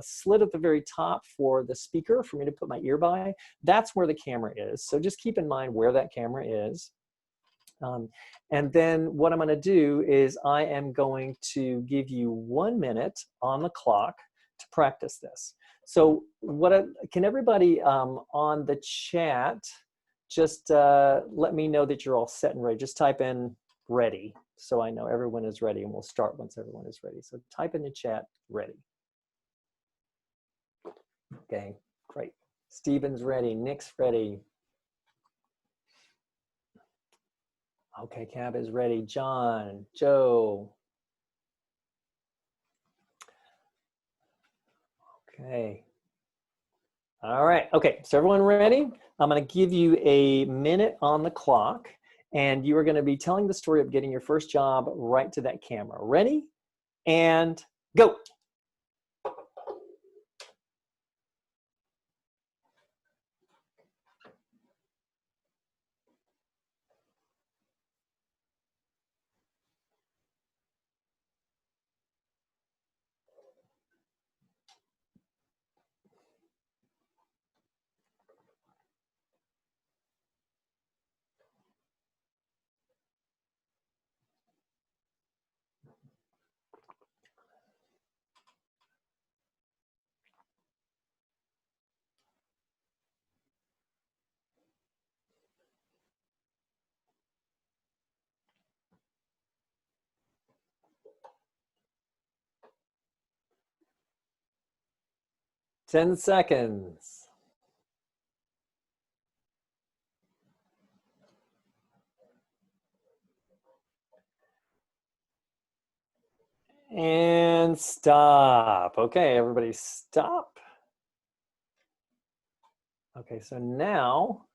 slit at the very top for the speaker for me to put my ear by. That's where the camera is. So just keep in mind where that camera is. And then what I'm going to do is I am going to give you 1 minute on the clock to practice this. So can everybody on the chat just let me know that you're all set and ready. Just type in ready so I know everyone is ready, and we'll start once everyone is ready. So type in the chat ready. Okay, great. Stephen's ready. Nick's ready. Okay, Cab is ready. John, Joe. Okay. All right. Okay, so everyone ready? I'm going to give you a minute on the clock, and you are going to be telling the story of getting your first job right to that camera. Ready? And go. Ten seconds. And stop. Okay, everybody stop. Okay, so now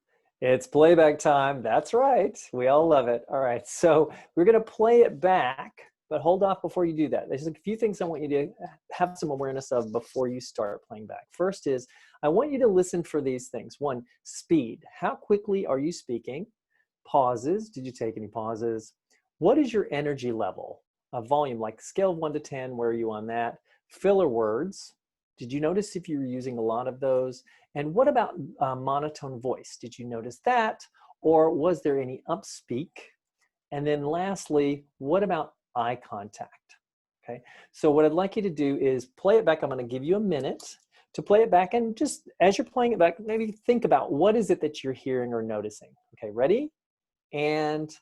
it's playback time. That's right. We all love it. All right, so we're going to play it back, but hold off before you do that. There's a few things I want you to have some awareness of before you start playing back. First is I want you to listen for these things. One, speed. How quickly are you speaking? Pauses. Did you take any pauses? What is your energy level? Volume, like scale of 1 to 10, where are you on that? Filler words. Did you notice if you were using a lot of those? And what about monotone voice? Did you notice that? Or was there any upspeak? And then lastly, what about eye contact? Okay, so what I'd like you to do is play it back. I'm going to give you a minute to play it back, and just as you're playing it back, maybe think about what is it that you're hearing or noticing. Okay, ready? And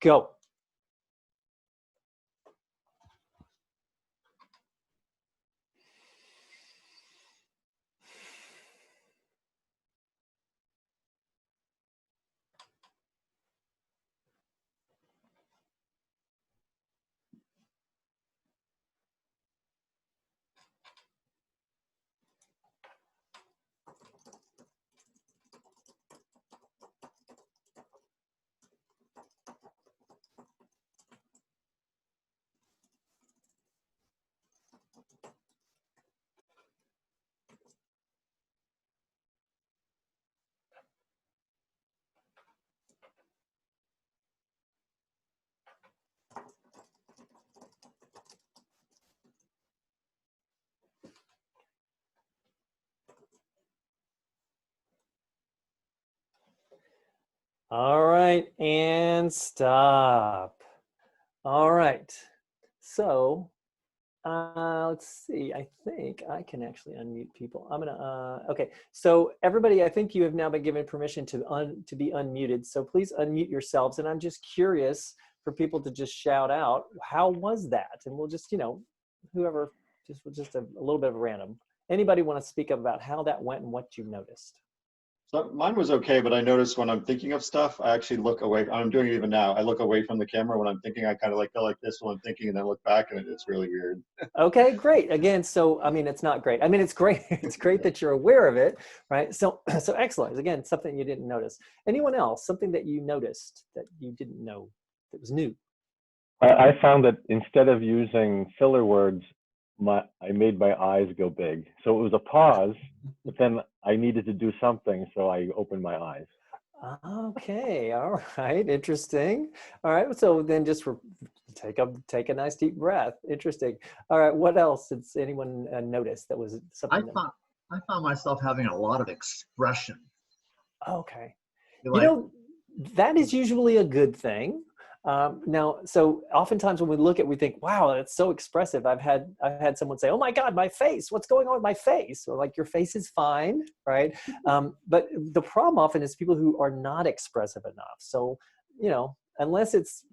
go. All right, and stop. All right, so let's see. I think I can actually unmute people. I'm gonna. Okay, so everybody, I think you have now been given permission to be unmuted. So please unmute yourselves. And I'm just curious for people to just shout out, how was that? And we'll just, whoever, just a little bit of random. Anybody want to speak up about how that went and what you noticed? So mine was okay, but I noticed when I'm thinking of stuff, I actually look away. I'm doing it even now. I look away from the camera when I'm thinking. I kind of go like this when I'm thinking, and then look back, and it's really weird. Okay, great. Again, so I mean, it's not great. I mean, it's great. It's great that you're aware of it, right? So excellent. Again, something you didn't notice. Anyone else? Something that you noticed that you didn't know that was new? I found that instead of using filler words, I made my eyes go big. So it was a pause, but then I needed to do something, so I opened my eyes. Okay, all right, interesting. All right, so then just take a nice deep breath. Interesting. All right, what else did anyone notice that was something? I found myself having a lot of expression. Okay, Like, that is usually a good thing. Now, so oftentimes when we look at, we think, wow, that's so expressive. I've had someone say, oh my God, my face, what's going on with my face? Or like, your face is fine, right? But the problem often is people who are not expressive enough. So, unless it's,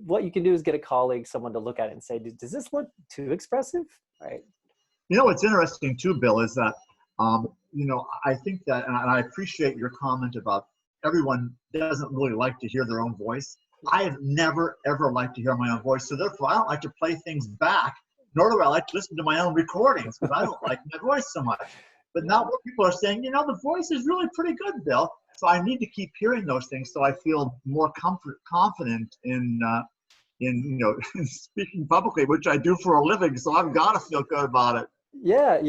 what you can do is get a colleague, someone to look at it and say, does this look too expressive, right? What's interesting too, Bill, is that, I think that, and I appreciate your comment about everyone doesn't really like to hear their own voice. I have never, ever liked to hear my own voice. So therefore, I don't like to play things back, nor do I like to listen to my own recordings because I don't like my voice so much. But now what people are saying, the voice is really pretty good, Bill. So I need to keep hearing those things so I feel more confident in in speaking publicly, which I do for a living. So I've got to feel good about it. Yeah,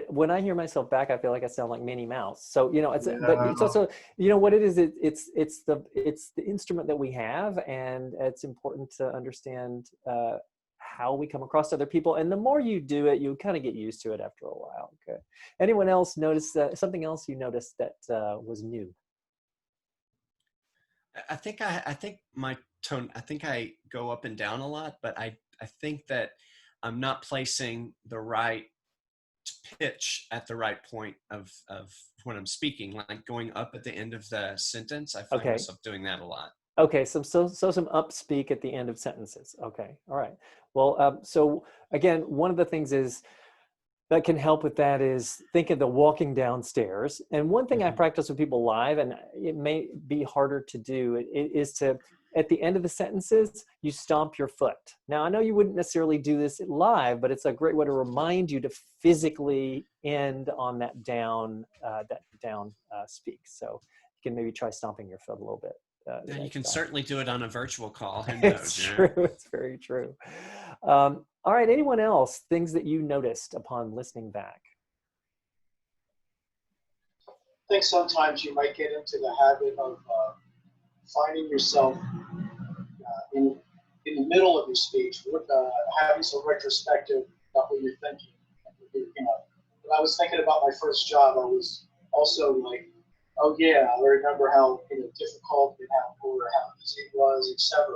when I hear myself back, I feel like I sound like Minnie Mouse. So but it's also, what it is. It's the instrument that we have, and it's important to understand how we come across to other people. And the more you do it, you kind of get used to it after a while. Okay. Anyone else notice something else you noticed that was new? I think my tone, I think I go up and down a lot, but I think that I'm not placing the right pitch at the right point of when I'm speaking, like going up at the end of the sentence. I find myself doing that a lot. Okay, so some upspeak at the end of sentences. Okay, all right. Well, so again, one of the things is that can help with that is think of the walking downstairs. And one thing I practice with people live, and it may be harder to do, is to, at the end of the sentences, you stomp your foot. Now, I know you wouldn't necessarily do this live, but it's a great way to remind you to physically end on that down speak. So you can maybe try stomping your foot a little bit. Yeah, you can certainly do it on a virtual call. Who knows? It's true. It's very true. All right. Anyone else? Things that you noticed upon listening back? I think sometimes you might get into the habit of finding yourself in the middle of your speech, having some retrospective about what you're thinking. When I was thinking about my first job, I was also like, oh yeah, I remember how difficult and how easy it was, etc.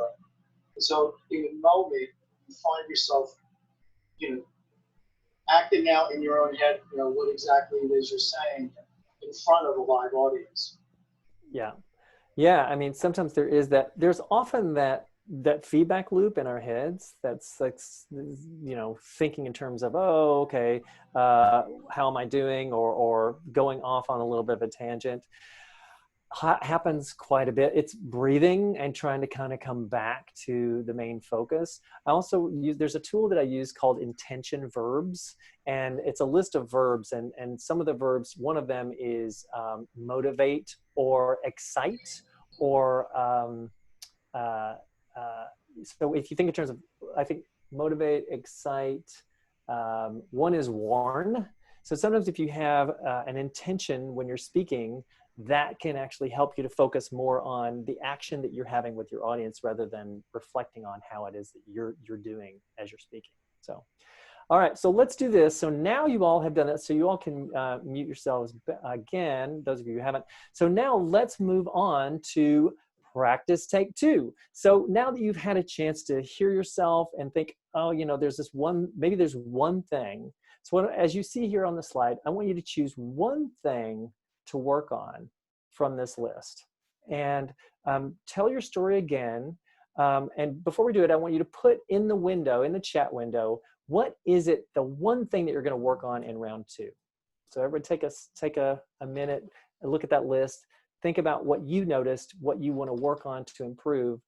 And so in the moment, you find yourself, acting out in your own head, what exactly it is you're saying in front of a live audience. Yeah. Yeah. I mean, sometimes there's often that feedback loop in our heads that's like, thinking in terms of, oh, okay, how am I doing? Or going off on a little bit of a tangent. Happens quite a bit. It's breathing and trying to kind of come back to the main focus. I also there's a tool that I use called intention verbs, and it's a list of verbs, and some of the verbs, one of them is motivate or excite, or so if you think in terms of, I think motivate, excite, one is warn. So sometimes if you have an intention when you're speaking, that can actually help you to focus more on the action that you're having with your audience rather than reflecting on how it is that you're doing as you're speaking. So, All right, so let's do this. So now you all have done it. So you all can mute yourselves again, those of you who haven't. So now let's move on to practice take 2. So now that you've had a chance to hear yourself and think, oh, you know, there's this one, maybe there's one thing. So as you see here on the slide, I want you to choose one thing to work on from this list. And tell your story again. And before we do it, I want you to put in the window, in the chat window, what is it, the one thing that you're going to work on in round 2? So everybody take a minute and look at that list. Think about what you noticed, what you want to work on to improve.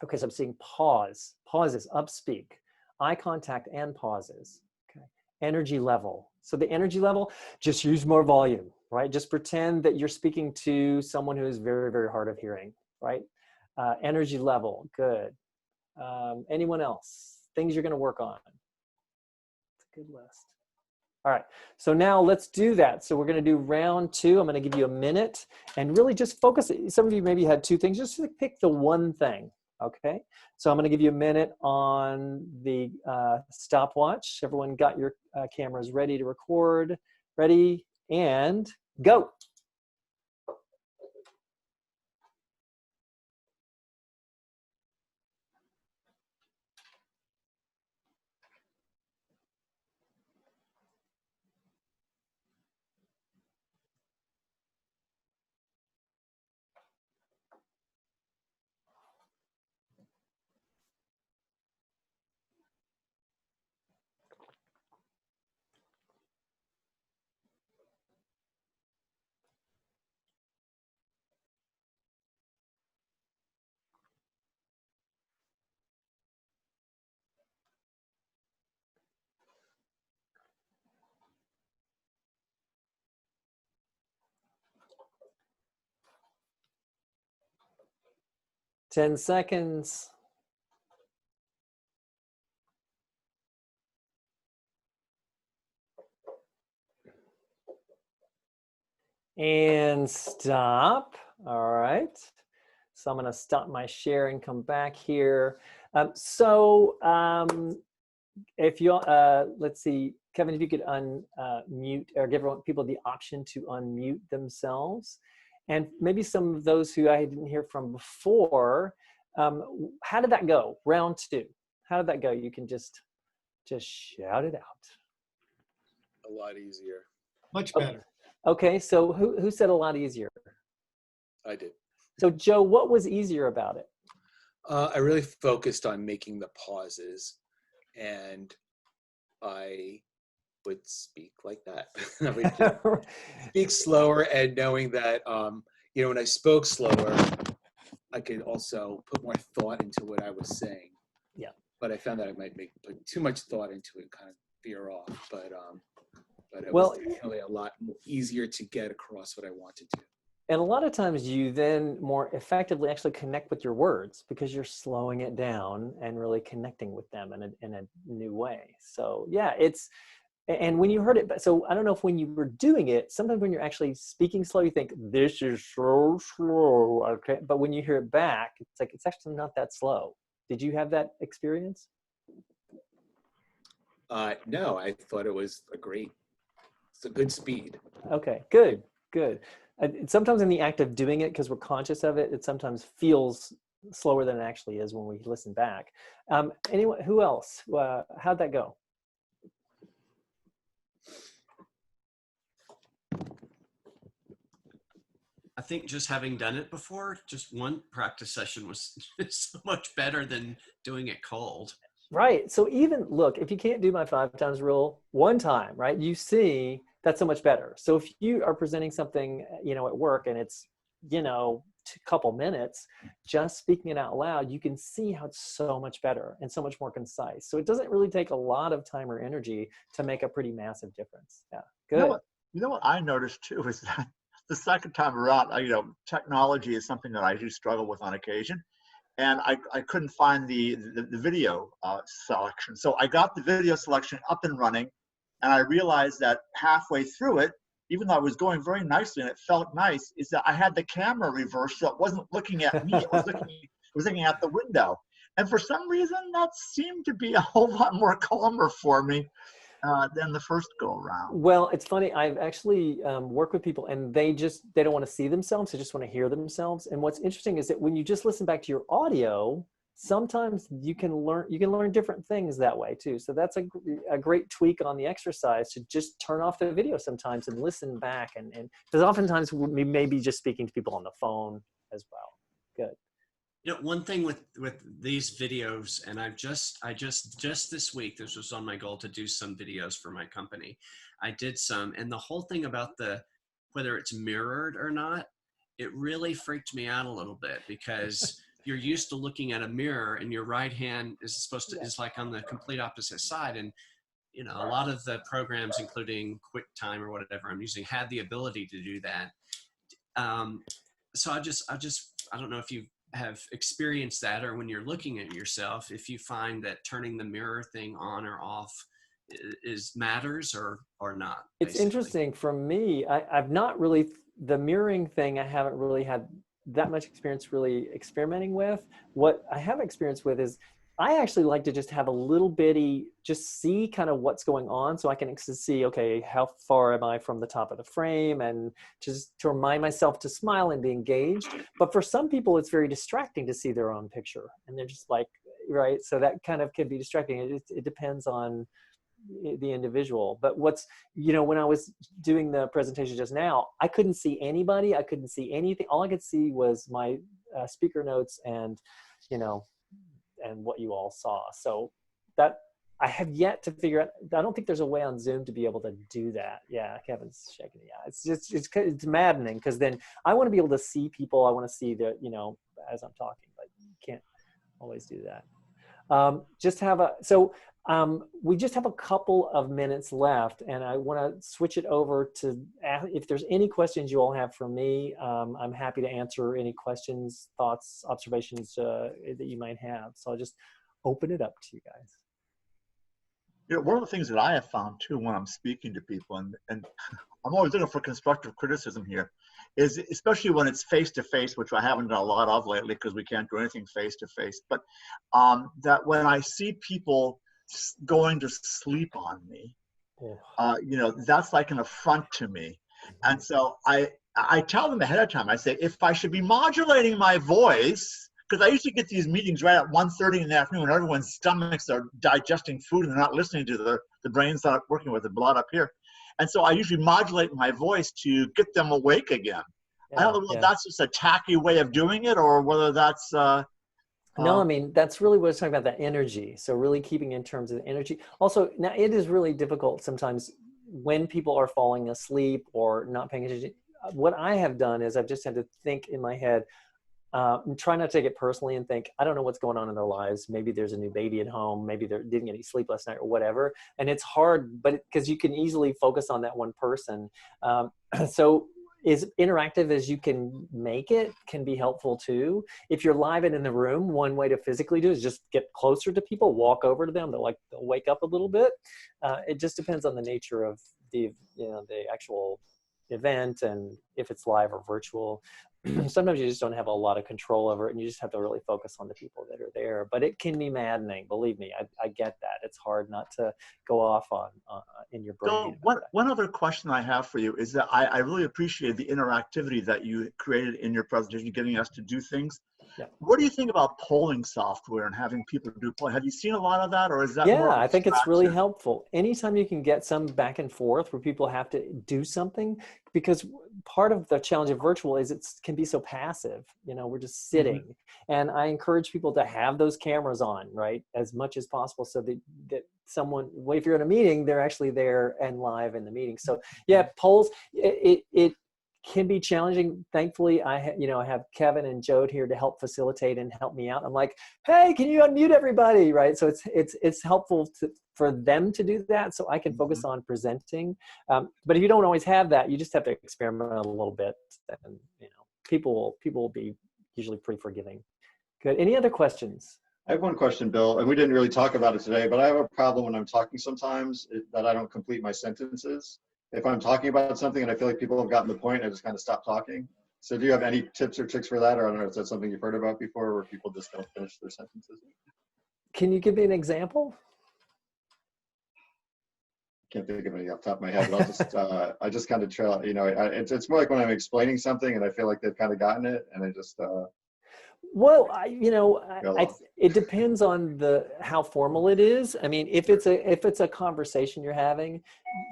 Okay, so I'm seeing pause. Pauses, upspeak, eye contact and pauses. Okay, energy level. So the energy level, just use more volume, right? Just pretend that you're speaking to someone who is very, very hard of hearing, right? Energy level, good. Anyone else? Things you're going to work on. It's a good list. All right, so now let's do that. So we're going to do round 2. I'm going to give you a minute and really just focus. Some of you maybe had 2 things. Just pick the one thing, okay? So I'm going to give you a minute on the stopwatch. Everyone got your cameras ready to record? Ready, and go. Ten seconds. And stop. All right. So I'm going to stop my share and come back here. If you, let's see, Kevin, if you could unmute or give people the option to unmute themselves. And maybe some of those who I didn't hear from before, how did that go? Round 2. How did that go? You can just shout it out. A lot easier. Much better. Okay, so who said a lot easier? I did. So Joe, what was easier about it? I really focused on making the pauses, and I would speak like that. I would just speak slower, and knowing that, you know, when I spoke slower, I could also put more thought into what I was saying. Yeah. But I found that I might put too much thought into it and kind of veer off. But it Well, was definitely a lot easier to get across what I wanted to. and a lot of times you then more effectively actually connect with your words because you're slowing it down and really connecting with them in a new way. So yeah, and when you heard it, so I don't know if when you were doing it, sometimes when you're actually speaking slow, you think, this is so slow, okay? But when you hear it back, it's like, it's actually not that slow. Did you have that experience? No, I thought it was it's a good speed. Okay, good. Sometimes in the act of doing it, because we're conscious of it, it sometimes feels slower than it actually is when we listen back. Anyone, who else? How'd that go? I think just having done it before, just one practice session was so much better than doing it cold. Right. So even look, if you can't do my 5 times rule one time, right, you see that's so much better. So if you are presenting something, you know, at work and it's, you know, a couple minutes, just speaking it out loud, you can see how it's so much better and so much more concise. So it doesn't really take a lot of time or energy to make a pretty massive difference. Yeah. Good. You know what I noticed too is that the second time around, you know, technology is something that I do struggle with on occasion. And I couldn't find the video selection. So I got the video selection up and running, and I realized that halfway through it, even though I was going very nicely and it felt nice, is that I had the camera reversed so it wasn't looking at me, it was looking at the window. And for some reason, that seemed to be a whole lot more calmer for me than the first go around. Well, it's funny. I've actually worked with people, and they don't want to see themselves. They just want to hear themselves. And what's interesting is that when you just listen back to your audio, sometimes you can learn different things that way too. So that's a great tweak on the exercise, to just turn off the video sometimes and listen back. And because oftentimes we may be just speaking to people on the phone as well. Good. You know, one thing with these videos, and I just this week, this was on my goal to do some videos for my company. I did some, and the whole thing about whether it's mirrored or not, it really freaked me out a little bit, because you're used to looking at a mirror and your right hand is like on the complete opposite side. And, you know, a lot of the programs, including QuickTime or whatever I'm using, had the ability to do that. So I don't know if you have experienced that, or when you're looking at yourself, if you find that turning the mirror thing on or off matters or not. It's basically. interesting for me. I've not really, the mirroring thing, I haven't really had that much experience really experimenting with. What I have experience with is I actually like to just have a little bitty, just see kind of what's going on, so I can see, okay, how far am I from the top of the frame, and just to remind myself to smile and be engaged. But for some people, it's very distracting to see their own picture, and they're just like, right? So that kind of can be distracting. It depends on the individual. But what's, you know, when I was doing the presentation just now, I couldn't see anybody. I couldn't see anything. All I could see was my speaker notes and, you know, and what you all saw. So that I have yet to figure out. I don't think there's a way on Zoom to be able to do that. Yeah, Kevin's shaking the eye. It's just, it's maddening, because then I want to be able to see people. I want to see the, you know, as I'm talking, but you can't always do that. We just have a couple of minutes left, and I want to switch it over to if there's any questions you all have for me. I'm happy to answer any questions, thoughts, observations that you might have. So I'll just open it up to you guys. You know, one of the things that I have found too when I'm speaking to people, and I'm always looking for constructive criticism here, is especially when it's face-to-face, which I haven't done a lot of lately because we can't do anything face-to-face, but that when I see people going to sleep on me, you know, that's like an affront to me. And so I tell them ahead of time, I say, if I should be modulating my voice, because I usually get these meetings right at 1:30 in the afternoon when everyone's stomachs are digesting food and they're not listening to the brain's not working with the blood up here. And so I usually modulate my voice to get them awake again. I don't know if that's just a tacky way of doing it, or whether that's no, I mean, that's really what I was talking about, that energy. So really keeping in terms of energy. Also, now it is really difficult sometimes when people are falling asleep or not paying attention. What I have done is I've just had to think in my head, and try not to take it personally, and think, I don't know what's going on in their lives. Maybe there's a new baby at home. Maybe they didn't get any sleep last night or whatever. And it's hard, but because you can easily focus on that one person. So as interactive as you can make it can be helpful too. If you're live and in the room, one way to physically do is just get closer to people, walk over to them. They'll wake up a little bit. It just depends on the nature of the actual event, and if it's live or virtual. Sometimes you just don't have a lot of control over it, and you just have to really focus on the people that are there. But it can be maddening, believe me. I get that. It's hard not to go off on in your brain. So one other question I have for you is that I really appreciate the interactivity that you created in your presentation, getting us to do things. Yeah. What do you think about polling software and having people do poll? Have you seen a lot of that, or is that more I think it's really helpful. Anytime you can get some back and forth where people have to do something, because part of the challenge of virtual is it can be so passive. You know, we're just sitting. Mm-hmm. And I encourage people to have those cameras on, right, as much as possible, so that someone, well, if you're in a meeting, they're actually there and live in the meeting. So yeah, polls, it can be challenging. Thankfully, I have Kevin and Jode here to help facilitate and help me out. I'm like, hey, can you unmute everybody, right? So it's helpful for them to do that, so I can focus on presenting. But if you don't always have that, you just have to experiment a little bit, and people will be usually pretty forgiving. Good. Any other questions? I have one question, Bill, and we didn't really talk about it today, but I have a problem when I'm talking sometimes that I don't complete my sentences. If I'm talking about something and I feel like people have gotten the point, I just kind of stop talking. So do you have any tips or tricks for that? Or I don't know, is that something you've heard about before where people just don't finish their sentences? Can you give me an example? Can't think of any off the top of my head, but I'll just, I just kind of trail, you know, it's more like when I'm explaining something and I feel like they've kind of gotten it and I just, Well, off. it depends on how formal it is. I mean, if it's a conversation you're having,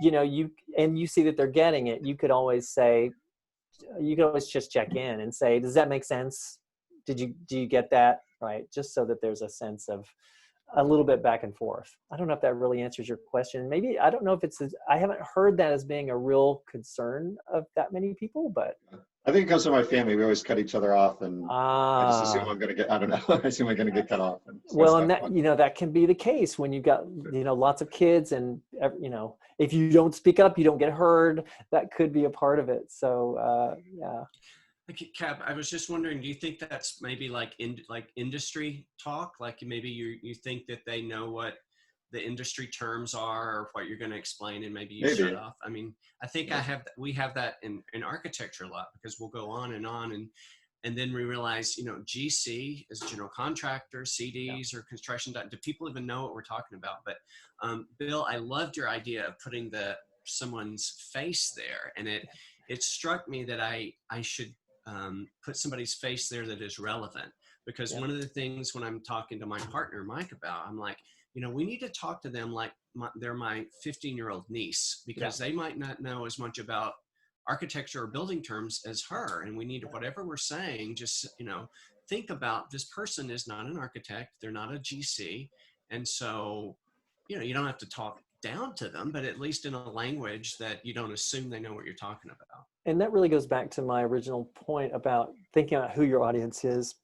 you see that they're getting it, you could always just check in and say, does that make sense? Do you get that? Right. Just so that there's a sense of a little bit back and forth. I don't know if that really answers your question. Maybe, I don't know if I haven't heard that as being a real concern of that many people, but. I think it comes from my family. We always cut each other off and I just assume I'm going to get, I don't know, I assume I'm going to get cut off. And so well, and that, that can be the case when you've got, lots of kids and, if you don't speak up, you don't get heard. That could be a part of it. So, yeah. Cap, I was just wondering, do you think that's maybe like industry talk? Like maybe you think that they know what the industry terms are or what you're going to explain and maybe you shut off? I mean, I think we have that in architecture a lot because we'll go on and then we realize, GC is general contractor, CDs or construction. Do people even know what we're talking about? But Bill, I loved your idea of putting someone's face there. And it struck me that I should put somebody's face there that is relevant, because one of the things when I'm talking to my partner, Mike, about, I'm like, we need to talk to them like they're my 15-year-old niece, because they might not know as much about architecture or building terms as her. And we need to, whatever we're saying, just, think about this person is not an architect. They're not a GC. And so, you don't have to talk down to them, but at least in a language that you don't assume they know what you're talking about. And that really goes back to my original point about thinking about who your audience is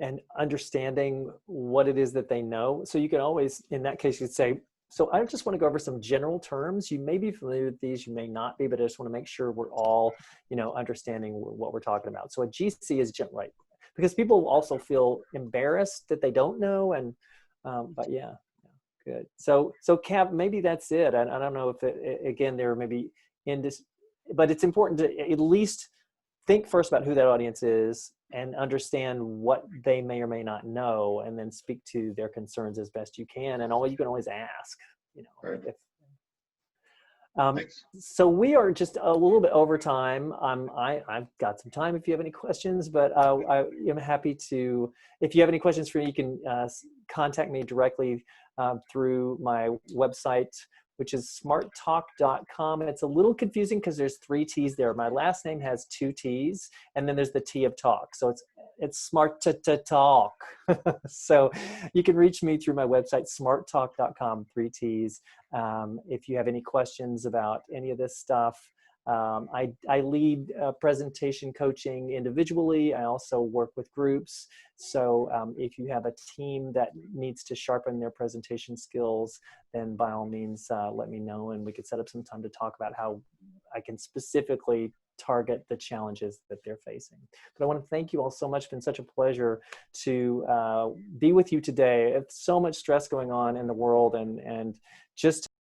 and understanding what it is that they know. So you can always, in that case, you could say, so I just want to go over some general terms. You may be familiar with these, you may not be, but I just want to make sure we're all, understanding what we're talking about. So a GC is right, because people also feel embarrassed that they don't know. And, but yeah, good. So Cap, maybe that's it. I don't know if again, there may be but it's important to at least think first about who that audience is and understand what they may or may not know, and then speak to their concerns as best you can. And you can always ask, Right. So we are just a little bit over time. I've got some time if you have any questions, but I am happy to, if you have any questions for me, you can contact me directly through my website, which is smarttalk.com. And it's a little confusing because there's 3 T's there. My last name has 2 T's, and then there's the T of talk. So it's smart to talk. So you can reach me through my website, smarttalk.com, 3 T's. If you have any questions about any of this stuff, I lead presentation coaching individually. I also work with groups. So if you have a team that needs to sharpen their presentation skills, then by all means, let me know, and we could set up some time to talk about how I can specifically target the challenges that they're facing. But I want to thank you all so much. It's been such a pleasure to be with you today. It's so much stress going on in the world, and just